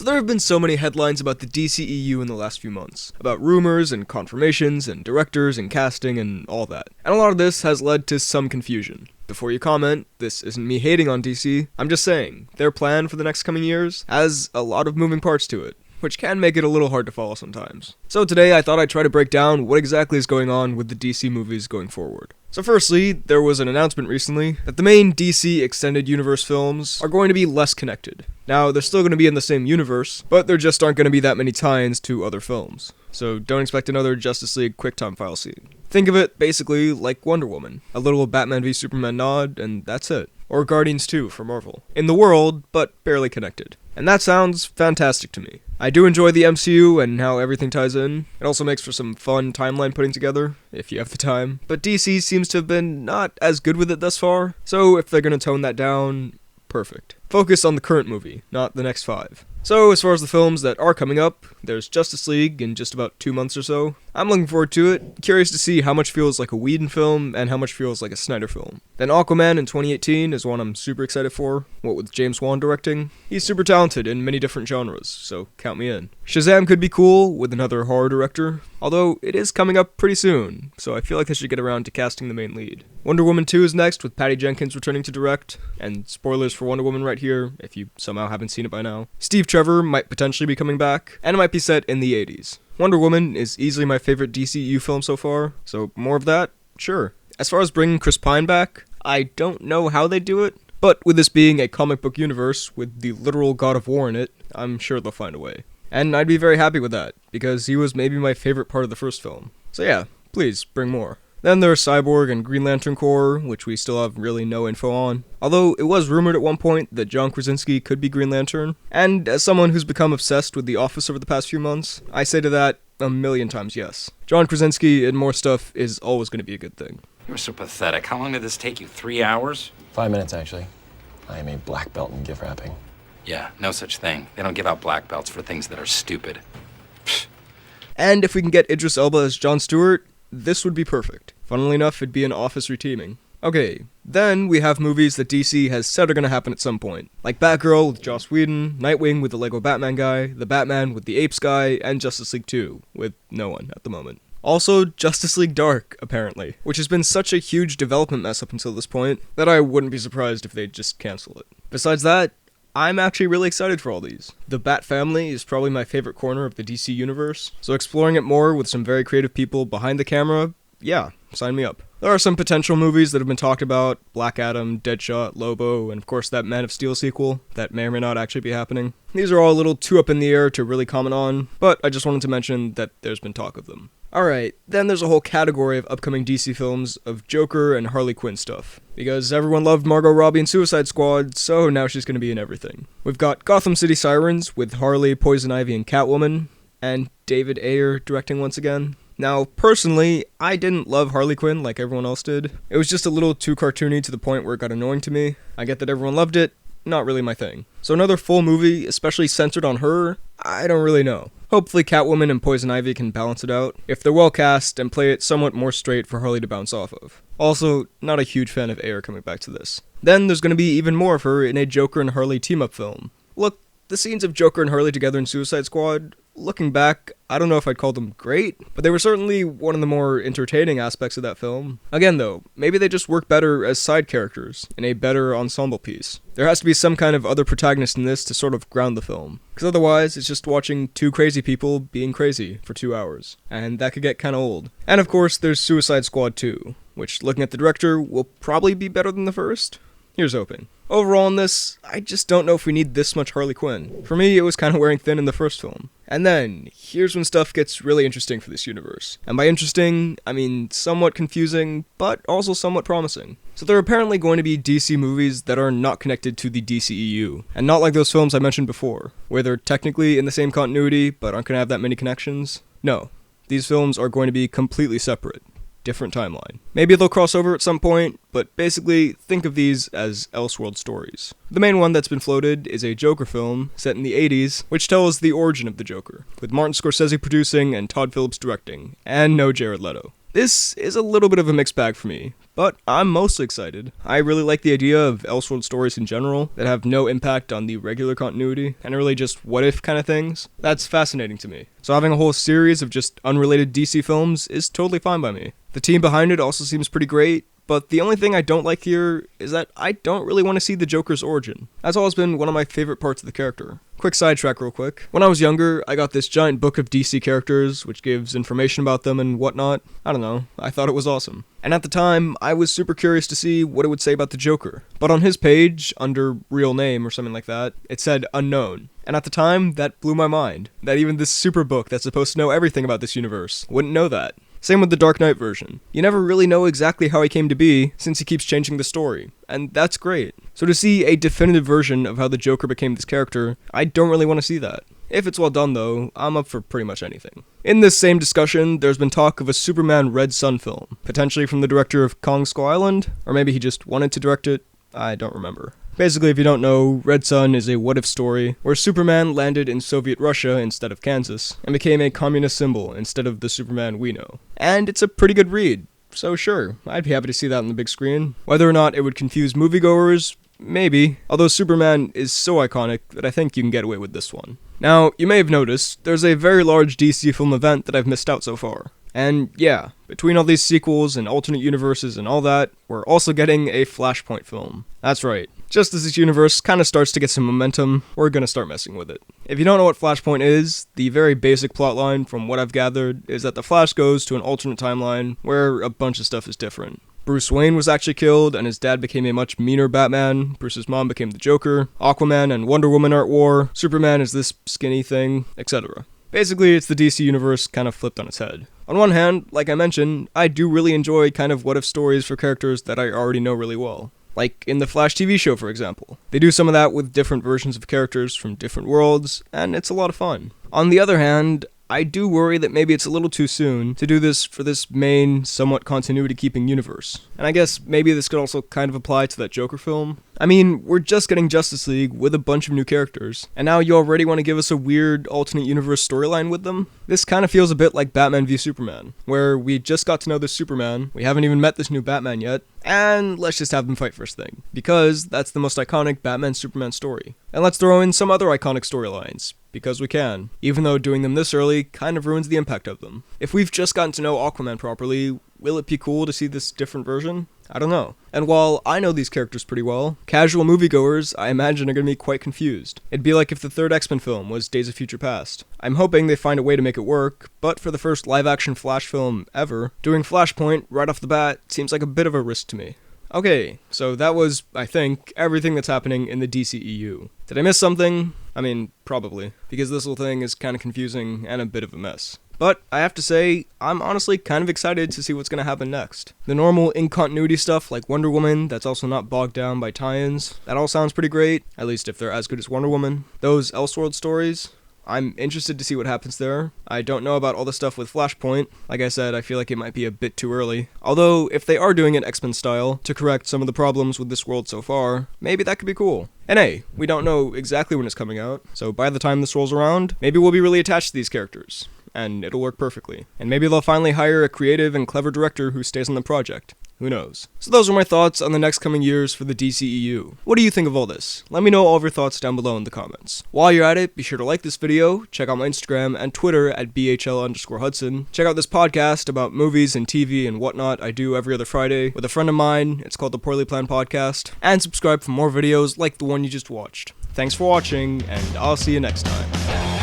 there have been so many headlines about the DCEU in the last few months, about rumors and confirmations and directors and casting and all that. And a lot of this has led to some confusion. Before you comment, this isn't me hating on DC, I'm just saying, their plan for the next coming years has a lot of moving parts to it, which can make it a little hard to follow sometimes. So today I thought I'd try to break down what exactly is going on with the DC movies going forward. So firstly, there was an announcement recently that the main DC Extended Universe films are going to be less connected. Now, they're still going to be in the same universe, but there just aren't going to be that many tie-ins to other films. So don't expect another Justice League QuickTime file scene. Think of it basically like Wonder Woman, a little Batman v Superman nod, and that's it. Or Guardians 2 for Marvel. In the world, but barely connected. And that sounds fantastic to me. I do enjoy the MCU and how everything ties in. It also makes for some fun timeline putting together, if you have the time. But DC seems to have been not as good with it thus far, so if they're gonna tone that down, perfect. Focus on the current movie, not the next 5. So, as far as the films that are coming up, there's Justice League in just about 2 months or so. I'm looking forward to it, curious to see how much feels like a Whedon film and how much feels like a Snyder film. Then Aquaman in 2018 is one I'm super excited for, what with James Wan directing. He's super talented in many different genres, so count me in. Shazam could be cool with another horror director, although it is coming up pretty soon, so I feel like they should get around to casting the main lead. Wonder Woman 2 is next with Patty Jenkins returning to direct, and spoilers for Wonder Woman right here, if you somehow haven't seen it by now. Steve Trevor might potentially be coming back, and it might be set in the 80s. Wonder Woman is easily my favorite DCU film so far, so more of that? Sure. As far as bringing Chris Pine back, I don't know how they do it, but with this being a comic book universe with the literal God of War in it, I'm sure they'll find a way. And I'd be very happy with that, because he was maybe my favorite part of the first film. So yeah, please, bring more. Then there's Cyborg and Green Lantern Corps, which we still have really no info on. Although it was rumored at one point that John Krasinski could be Green Lantern, and as someone who's become obsessed with The Office over the past few months, I say to that a million times yes. John Krasinski and more stuff is always going to be a good thing. You're so pathetic. How long did this take you? 3 hours? 5 minutes, actually. I am a black belt in gift wrapping. Yeah, no such thing. They don't give out black belts for things that are stupid. And if we can get Idris Elba as Jon Stewart, this would be perfect. Funnily enough, it'd be an Office reteaming. Okay, then we have movies that DC has said are gonna happen at some point. Like Batgirl with Joss Whedon, Nightwing with the Lego Batman guy, The Batman with the Apes guy, and Justice League 2, with no one at the moment. Also, Justice League Dark, apparently, which has been such a huge development mess up until this point, that I wouldn't be surprised if they'd just cancel it. Besides that, I'm actually really excited for all these. The Bat family is probably my favorite corner of the DC universe, so exploring it more with some very creative people behind the camera, yeah, sign me up. There are some potential movies that have been talked about, Black Adam, Deadshot, Lobo, and of course that Man of Steel sequel, that may or may not actually be happening. These are all a little too up in the air to really comment on, but I just wanted to mention that there's been talk of them. Alright, then there's a whole category of upcoming DC films of Joker and Harley Quinn stuff. Because everyone loved Margot Robbie in Suicide Squad, so now she's gonna be in everything. We've got Gotham City Sirens with Harley, Poison Ivy, and Catwoman, and David Ayer directing once again. Now, personally, I didn't love Harley Quinn like everyone else did. It was just a little too cartoony to the point where it got annoying to me. I get that everyone loved it, not really my thing. So another full movie, especially centered on her, I don't really know. Hopefully Catwoman and Poison Ivy can balance it out, if they're well cast and play it somewhat more straight for Harley to bounce off of. Also, not a huge fan of Ayer coming back to this. Then there's going to be even more of her in a Joker and Harley team-up film. Look, the scenes of Joker and Harley together in Suicide Squad, looking back, I don't know if I'd call them great, but they were certainly one of the more entertaining aspects of that film. Again though, maybe they just work better as side characters, in a better ensemble piece. There has to be some kind of other protagonist in this to sort of ground the film, because otherwise it's just watching two crazy people being crazy for 2 hours, and that could get kinda old. And of course there's Suicide Squad 2, which looking at the director will probably be better than the first. Here's hoping. Overall in this, I just don't know if we need this much Harley Quinn. For me, it was kind of wearing thin in the first film. And then, here's when stuff gets really interesting for this universe. And by interesting, I mean somewhat confusing, but also somewhat promising. So there are apparently going to be DC movies that are not connected to the DCEU, and not like those films I mentioned before, where they're technically in the same continuity, but aren't going to have that many connections. No, these films are going to be completely separate. Different timeline. Maybe they'll cross over at some point, but basically think of these as Elseworld stories. The main one that's been floated is a Joker film set in the 80s, which tells the origin of the Joker, with Martin Scorsese producing and Todd Phillips directing, and no Jared Leto. This is a little bit of a mixed bag for me, but I'm mostly excited. I really like the idea of Elseworld stories in general that have no impact on the regular continuity, and are really just what-if kind of things. That's fascinating to me. So having a whole series of just unrelated DC films is totally fine by me. The team behind it also seems pretty great, but the only thing I don't like here is that I don't really want to see the Joker's origin. That's always been one of my favorite parts of the character. Quick sidetrack real quick. When I was younger, I got this giant book of DC characters, which gives information about them and whatnot. I don't know, I thought it was awesome. And at the time, I was super curious to see what it would say about the Joker. But on his page, under real name or something like that, it said unknown. And at the time, that blew my mind. That even this super book that's supposed to know everything about this universe wouldn't know that. Same with the Dark Knight version. You never really know exactly how he came to be, since he keeps changing the story, and that's great. So to see a definitive version of how the Joker became this character, I don't really want to see that. If it's well done though, I'm up for pretty much anything. In this same discussion, there's been talk of a Superman Red Sun film, potentially from the director of Kong Skull Island, or maybe he just wanted to direct it, I don't remember. Basically, if you don't know, Red Sun is a what-if story where Superman landed in Soviet Russia instead of Kansas, and became a communist symbol instead of the Superman we know. And it's a pretty good read, so sure, I'd be happy to see that on the big screen. Whether or not it would confuse moviegoers, maybe, although Superman is so iconic that I think you can get away with this one. Now, you may have noticed, there's a very large DC film event that I've missed out so far. And yeah, between all these sequels and alternate universes and all that, we're also getting a Flashpoint film. That's right. Just as this universe kind of starts to get some momentum, we're gonna start messing with it. If you don't know what Flashpoint is, the very basic plotline from what I've gathered is that the Flash goes to an alternate timeline where a bunch of stuff is different. Bruce Wayne was actually killed, and his dad became a much meaner Batman. Bruce's mom became the Joker. Aquaman and Wonder Woman are at war. Superman is this skinny thing, etc. Basically, it's the DC universe kind of flipped on its head. On one hand, like I mentioned, I do really enjoy kind of what-if stories for characters that I already know really well. Like in the Flash TV show, for example. They do some of that with different versions of characters from different worlds, and it's a lot of fun. On the other hand, I do worry that maybe it's a little too soon to do this for this main, somewhat continuity-keeping universe. And I guess maybe this could also kind of apply to that Joker film. I mean, we're just getting Justice League with a bunch of new characters, and now you already want to give us a weird alternate universe storyline with them? This kind of feels a bit like Batman v Superman, where we just got to know this Superman, we haven't even met this new Batman yet, and let's just have them fight first thing. Because that's the most iconic Batman-Superman story. And let's throw in some other iconic storylines, because we can, even though doing them this early kind of ruins the impact of them. If we've just gotten to know Aquaman properly, will it be cool to see this different version? I don't know. And while I know these characters pretty well, casual moviegoers, I imagine, are going to be quite confused. It'd be like if the third X-Men film was Days of Future Past. I'm hoping they find a way to make it work, but for the first live-action Flash film ever, doing Flashpoint right off the bat seems like a bit of a risk to me. Okay, so that was, I think, everything that's happening in the DCEU. Did I miss something? I mean, probably, because this whole thing is kind of confusing and a bit of a mess. But I have to say, I'm honestly kind of excited to see what's going to happen next. The normal in-continuity stuff like Wonder Woman that's also not bogged down by tie-ins, that all sounds pretty great, at least if they're as good as Wonder Woman. Those Elseworld stories, I'm interested to see what happens there. I don't know about all the stuff with Flashpoint. Like I said, I feel like it might be a bit too early. Although, if they are doing it X-Men style to correct some of the problems with this world so far, maybe that could be cool. And hey, we don't know exactly when it's coming out, so by the time this rolls around, maybe we'll be really attached to these characters. And it'll work perfectly. And maybe they'll finally hire a creative and clever director who stays on the project. Who knows? So those are my thoughts on the next coming years for the DCEU. What do you think of all this? Let me know all of your thoughts down below in the comments. While you're at it, be sure to like this video, check out my Instagram and Twitter at BHL_Hudson. Check out this podcast about movies and TV and whatnot I do every other Friday with a friend of mine. It's called the Poorly Planned Podcast. And subscribe for more videos like the one you just watched. Thanks for watching, and I'll see you next time.